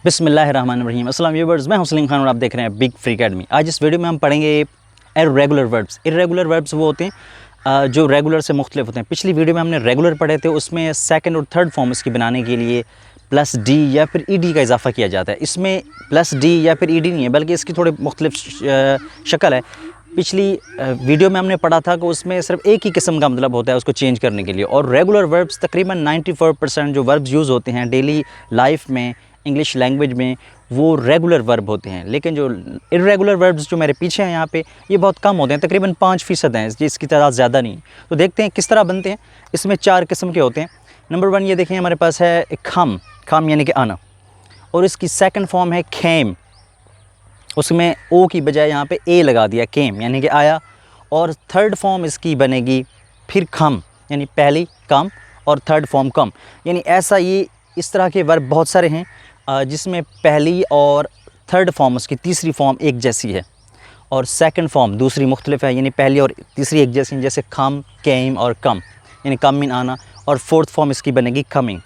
बिस्मिल्लाहिर्रहमानिर्रहीम। अस्सलाम व्यूअर्स, मैं हूं सलीम खान और आप देख रहे हैं बिग फ्री अकेडमी। आज इस वीडियो में हम पढ़ेंगे इर्रेगुलर वर्ब्स। इर्रेगुलर वर्ब्स वो होते हैं जो रेगुलर से मुख्तलिफ होते हैं। पिछली वीडियो में हमने रेगुलर पढ़े थे, उसमें सेकंड और थर्ड फॉर्म इसकी बनाने के लिए प्लस डी या फिर ई डी का इजाफा किया जाता है। इसमें प्लस डी या फिर ई डी नहीं है, बल्कि इसकी थोड़ी मुख्तलिफ शक्ल है। पिछली वीडियो में हमने पढ़ा था कि उसमें सिर्फ एक ही किस्म का मतलब होता है उसको चेंज करने के लिए। और रेगुलर वर्ब्स तकरीबन 94% जो वर्ब्स यूज़ होते हैं डेली लाइफ में इंग्लिश लैंग्वेज में, वो रेगुलर वर्ब होते हैं। लेकिन जो इर्रेगुलर वर्ब्स जो मेरे पीछे हैं यहाँ पे, ये बहुत कम होते हैं, तकरीबन 5% हैं, इसकी तादाद ज़्यादा नहीं। तो देखते हैं किस तरह बनते हैं। इसमें 4 किस्म के होते हैं। नंबर 1 ये देखें, हमारे पास है खम। खम यानी कि आना, और इसकी सेकंड फॉर्म है खेम। उसमें ओ की बजाय यहाँ पे ए लगा दिया, केम यानी कि आया। और थर्ड फॉर्म इसकी बनेगी फिर खम, यानी पहली कम और थर्ड फॉर्म कम। यानी ऐसा ये इस तरह के वर्ब बहुत सारे हैं जिसमें पहली और थर्ड फॉर्म उसकी तीसरी फॉर्म एक जैसी है और सेकंड फॉर्म दूसरी मुख्तलिफ है, यानी पहली और तीसरी एक जैसी, जैसे खम, केम और कम, यानी कम मीन आना। और फोर्थ फॉर्म इसकी बनेगी कमिंग।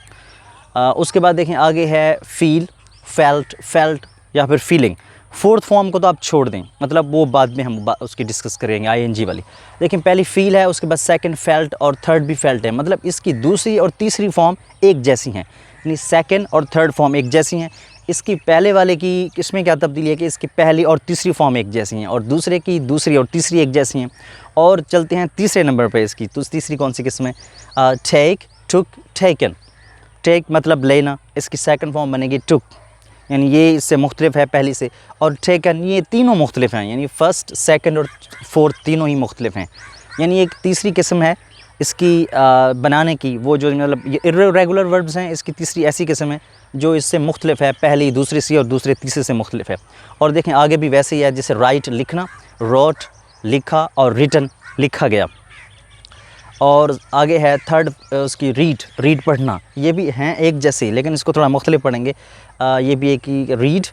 उसके बाद देखें आगे है फील, फेल्ट, फेल्ट या फिर फीलिंग। फोर्थ फॉर्म को तो आप छोड़ दें, मतलब वो बाद में हम उसकी डिस्कस करेंगे, आईएनजी वाली। लेकिन पहली फील है, उसके बाद सेकंड फेल्ट और थर्ड भी फेल्ट है, मतलब इसकी दूसरी और तीसरी फॉर्म एक जैसी हैं, यानी सेकंड और थर्ड फॉर्म एक जैसी हैं। इसकी पहले वाले की इसमें क्या तब्दीली है कि इसकी पहली और तीसरी फॉर्म एक जैसी हैं और दूसरे की दूसरी और तीसरी एक जैसी हैं। और चलते हैं तीसरे नंबर पर इसकी। तो तीसरी कौन सी किस्म है? टेक, टुक, टेकन। टेक मतलब लेना, इसकी सेकंड फॉर्म बनेगी टुक, यानी ये इससे मुख्तलिफ है पहली से। और टेकन, ये तीनों मुख्तलिफ हैं, यानी फ़र्स्ट, सेकंड और फोर्थ तीनों ही मुख्तलिफ हैं। यानी एक तीसरी किस्म है इसकी बनाने की, वो जो मतलब ये इर्रेगुलर वर्ब्स हैं, इसकी तीसरी ऐसी किस्म है जो इससे मुख्तलिफ है, पहली दूसरी से और दूसरे तीसरे से मुख्तलिफ है। और देखें आगे भी वैसे ही है, जैसे राइट लिखना, रोट लिखा और रिटन लिखा गया। और आगे है थर्ड उसकी रीड, रीड पढ़ना। ये भी हैं एक जैसे, लेकिन इसको थोड़ा मुख्तलिफ पढ़ेंगे। ये भी एक ही रीड,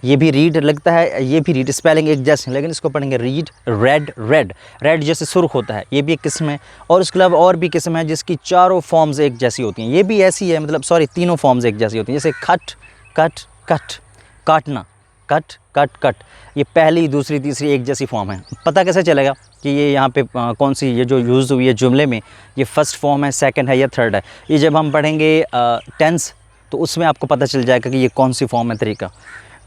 ये भी रीड लगता है, ये भी रीड, स्पेलिंग एक जैसे, लेकिन इसको पढ़ेंगे रीड। रेड, रेड, रेड जैसे सुर्ख होता है, ये भी एक किस्म है। और उसके अलावा और भी किस्म है जिसकी चारों फॉर्म्स एक जैसी होती हैं, ये भी ऐसी है, मतलब सॉरी तीनों फॉर्म्स एक जैसी होती हैं। जैसे खट, कट, कट, काटना, कट, कट, कट, ये पहली दूसरी तीसरी एक जैसी फॉर्म है। पता कैसे चलेगा कि ये यहाँ पे कौन सी, ये जो यूज़ हुई है जुमले में, ये फर्स्ट फॉर्म है, सेकंड है या थर्ड है? ये जब हम पढ़ेंगे टेंस, तो उसमें आपको पता चल जाएगा कि ये कौन सी फॉर्म है, तरीका।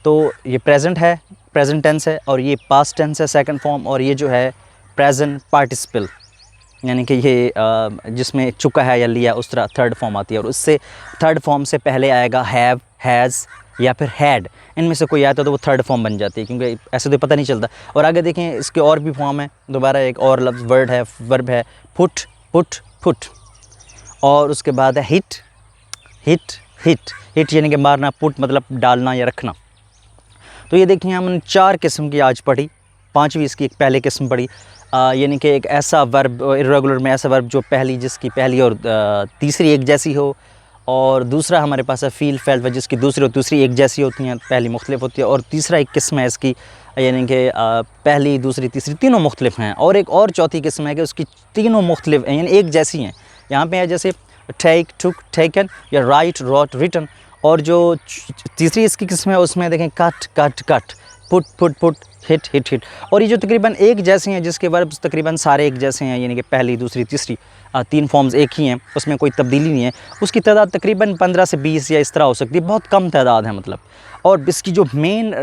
तो ये प्रेजेंट है, प्रेजेंट टेंस है, और ये पास्ट टेंस है सेकंड फॉर्म, और ये जो है प्रेजेंट पार्टिसिपल, यानी कि ये जिसमें चुका है या लिया, उस तरह थर्ड फॉर्म आती है। और उससे थर्ड फॉर्म से पहले आएगा हैव, हैज़ या फिर हैड, इनमें से कोई आता तो वो थर्ड फॉर्म बन जाती है, क्योंकि ऐसे तो पता नहीं चलता। और आगे देखें इसके और भी फॉर्म है, दोबारा एक और लफ्ज़ वर्ब है पुट, पुट, पुट। और उसके बाद है हिट, हिट, हिट, हिट यानी कि मारना, पुट मतलब डालना या रखना। तो ये देखिए हमने 4 किस्म की आज पढ़ी, 5वीं इसकी एक पहले किस्म पढ़ी, यानी कि एक ऐसा वर्ब, इर्रेगुलर में ऐसा वर्ब जो जिसकी पहली और तीसरी एक जैसी हो। और दूसरा हमारे पास है फील, फेल्ट, जिसकी दूसरी और दूसरी एक जैसी होती हैं, पहली मुख्तलिफ होती है। और तीसरा एक किस्म है इसकी, यानी कि पहली दूसरी तीसरी तीनों मुख्तलिफ हैं। और एक और चौथी किस्म है कि उसकी तीनों मुख्तलिफ यानी एक जैसी हैं। यहाँ पे है जैसे टेक, टुक, टेकन या राइट, रोट, रिटन। और जो तीसरी इसकी किस्म है उसमें देखें cut, cut, cut, put, put, put, hit, hit, hit. और ये जो तकरीबन एक जैसे हैं, जिसके वर्ब्स तकरीबन सारे एक जैसे हैं, यानी कि पहली दूसरी तीसरी 3 फॉर्म्स एक ही हैं, उसमें कोई तब्दीली नहीं है, उसकी तादाद तकरीबन 15 से 20 या इस तरह हो सकती है, बहुत कम तादाद है मतलब। और इसकी जो मेन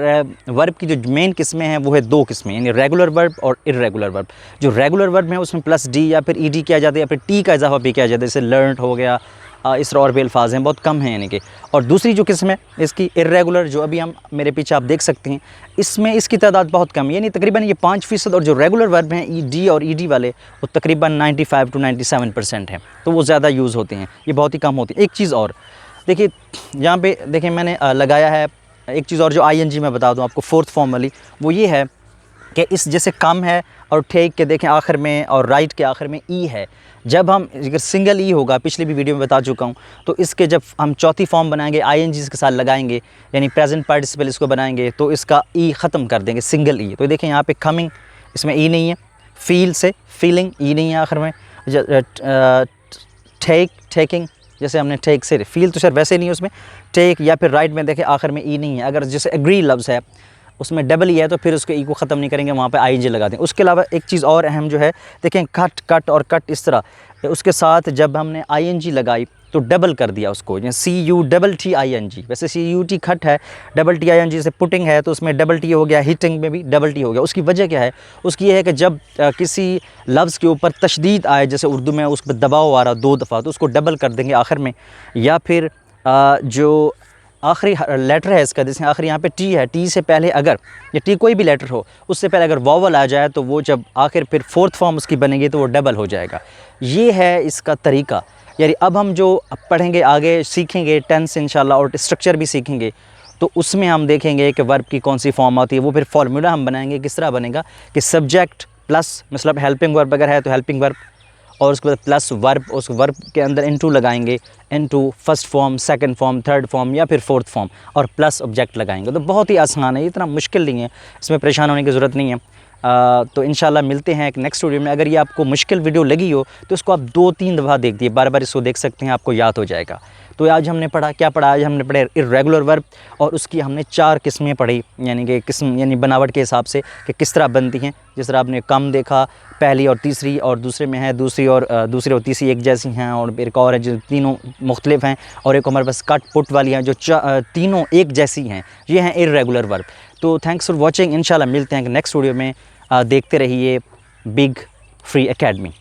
वर्ब की जो मेन किस्में हैं वो है 2 किस्में, यानी रेगुलर वर्ब और इर्रेगुलर वर्ब। जो रेगुलर वर्ब है उसमें प्लस डी या फिर ई डी किया जाता है, या फिर टी का इजाफा भी किया जाता है, जैसे लर्नड हो गया, इस तरह और भी अल्फाज हैं, बहुत कम हैं यानी कि। और दूसरी जो किस्म है इसकी इर्रेगुलर, जो अभी हम मेरे पीछे आप देख सकते हैं, इसमें इसकी तादाद बहुत कम है, यानी तकरीबन ये 5%। और जो रेगुलर वर्ब हैं ई डी और ई डी वाले, वो तकरीबन 95 to 97% हैं, तो वो ज़्यादा यूज़ होते हैं, ये बहुत ही कम होती है। एक चीज़ और देखिए, यहाँ पे देखिए मैंने लगाया है एक चीज़ और, जो आईएनजी मैं बता दूँ आपको, फोर्थ फॉर्म वाली, वो ये है कि इस जैसे कम है और टेक के देखें आखिर में, और राइट के आखिर में ई है। जब हम अगर सिंगल ई होगा, पिछली भी वीडियो में बता चुका हूँ, तो इसके जब हम चौथी फॉर्म बनाएंगे, आईएनजी के साथ लगाएंगे, यानी प्रेजेंट पार्टिसिपल इसको बनाएंगे, तो इसका ई ख़त्म कर देंगे, सिंगल ई। तो देखें यहाँ पे कमिंग, इसमें ई नहीं है। फील से फीलिंग, ई नहीं है आखिर में। टेक, टेकिंग, जैसे हमने टेक से फील तो सर वैसे नहीं है उसमें टेक, या फिर राइट में देखें आखिर में ई नहीं है। अगर जैसे एग्री लफ्ज़ है उसमें डबल ई है तो फिर उसको ई को ख़त्म नहीं करेंगे, वहाँ पे आईएनजी लगा दें। उसके अलावा एक चीज़ और अहम जो है देखें कट कट और कट इस तरह उसके साथ जब हमने आईएनजी लगाई तो डबल कर दिया उसको, CUTTING। वैसे CUT खट है, TTING जैसे पुटिंग है तो उसमें डबल टी हो गया, हिटिंग में भी डबल टी हो गया। उसकी वजह क्या है? उसकी ये है कि जब किसी लफ्ज़ के ऊपर तशदीद आए, जैसे उर्दू में उस पर दबाव आ रहा 2 दफ़ा, तो उसको डबल कर देंगे आखिर में। या फिर जो आखिरी लेटर है इसका, जैसे आखिर यहाँ पे टी है, टी से पहले अगर या टी कोई भी लेटर हो उससे पहले अगर वावल आ जाए तो वो जब आखिर फिर फोर्थ फॉर्म उसकी बनेगी तो वो डबल हो जाएगा। ये है इसका तरीका। यानी अब हम जो पढ़ेंगे आगे सीखेंगे टेंस इंशाल्लाह और स्ट्रक्चर भी सीखेंगे, तो उसमें हम देखेंगे कि वर्ब की कौन सी फॉर्म आती है। वो फिर फार्मूला हम बनाएंगे किस तरह बनेगा कि सब्जेक्ट प्लस मतलब हेल्पिंग वर्ब अगर है तो हेल्पिंग वर्ब, और उसके बाद प्लस वर्ब, उस वर्ब के अंदर इनटू लगाएंगे, into first form, second form, third form या फिर फोर्थ फॉर्म, और प्लस ऑब्जेक्ट लगाएंगे। तो बहुत ही आसान है, इतना मुश्किल नहीं है, इसमें परेशान होने की ज़रूरत नहीं है। तो इंशाल्लाह मिलते हैं एक नेक्स्ट वीडियो में। अगर ये आपको मुश्किल वीडियो लगी हो तो इसको आप 2-3 दफ़ा देख दिए, बार बार इसको देख सकते हैं, आपको याद हो जाएगा। तो आज हमने पढ़ा क्या पढ़ा? आज हमने पढ़े इर्रेगुलर वर्ब, और उसकी हमने 4 किस्में पढ़ी, यानी कि किस्म यानी बनावट के हिसाब से कि किस तरह बनती हैं। जिस तरह आपने कम देखा, पहली और तीसरी, और दूसरे में है दूसरी और तीसरी एक जैसी हैं, और एक और है जो तीनों मुख्तलिफ हैं, और एक हमारे पास कट पुट वाली हैं जो तीनों एक जैसी हैं। ये हैं इर्रेगुलर वर्ब। तो थैंक्स फॉर वॉचिंग। इंशाल्लाह मिलते हैं नेक्स्ट वीडियो में। देखते रहिए बिग फ्री एकेडमी।